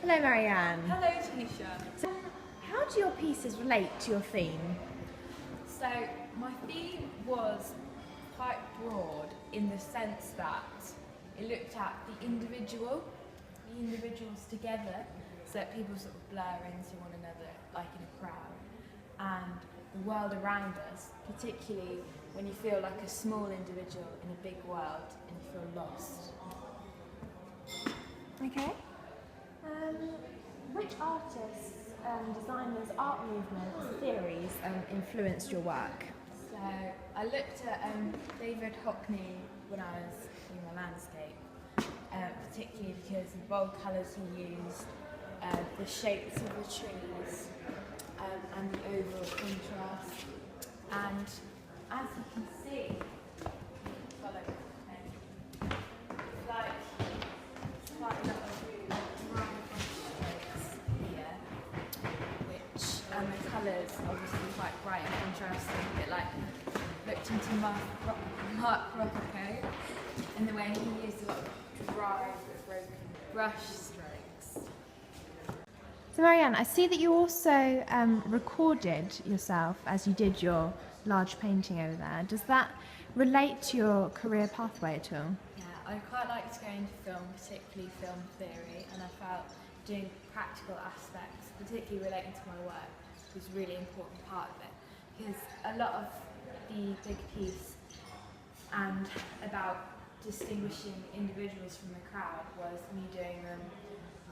Hello Marianne. Hello Tanisha. So, how do your pieces relate to your theme? So my theme was quite broad in the sense that it looked at the individuals together, so that people sort of blur into one another like in a crowd, and the world around us, particularly when you feel like a small individual in a big world and you feel lost. Okay. Which artists, designers, art movements, theories influenced your work? So I looked at David Hockney when I was doing my landscape, particularly because of the bold colours he used, the shapes of the trees, and the overall contrast. And as you can see, follow me, like quite a lot of dry strokes here, which and the colours obviously quite bright and contrasting, a bit like looked into Mark Rothko, and the way he used a lot of dry but broken brush strokes. So Marianne, I see that you also recorded yourself as you did your large painting over there. Does that relate to your career pathway at all? Yeah, I quite liked going to film, particularly film theory, and I felt doing practical aspects, particularly relating to my work, was a really important part of it, because a lot of the big piece and about distinguishing individuals from the crowd was me doing them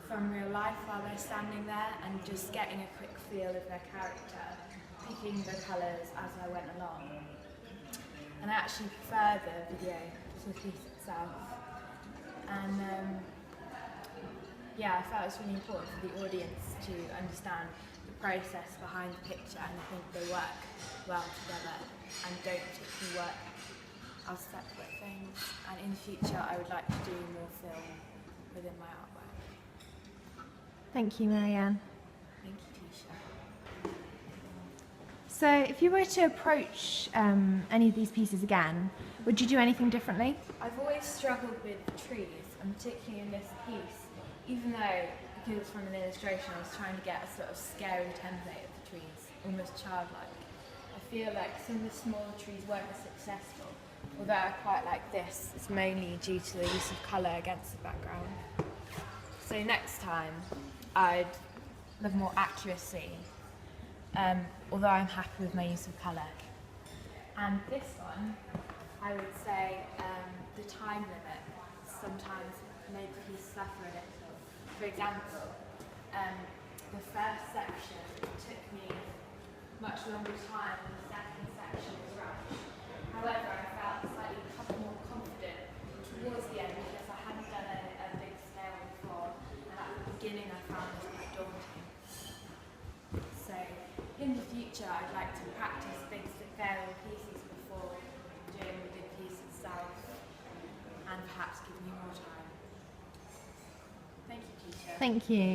from real life while they're standing there and just getting a quick feel of their character, picking the colours as I went along. And I actually prefer the video to the piece itself. And yeah, I felt it was really important for the audience to understand the process behind the picture, and I think they work well together and don't particularly work as separate things. And in the future I would like to do more film within my artwork. Thank you, Marianne. Thank you, Tisha. So if you were to approach any of these pieces again, would you do anything differently? I've always struggled with trees, and particularly in this piece, even though, because it's from an illustration, I was trying to get a sort of scary template of the trees, almost childlike. I feel like some of the smaller trees weren't as successful, although I quite like this. It's mainly due to the use of colour against the background. So next time, I'd love more accuracy, although I'm happy with my use of colour. And this one, I would say the time limit sometimes made the piece suffer a little. For example, the first section took me much longer time than the second section was rushed. However, I felt slightly more confident towards the end because I hadn't done a big scale before, and at the beginning I found this quite daunting. So in the future I'd like to practice big scale pieces before doing the big piece itself, and perhaps give me more time. Thank you, teacher. Thank you.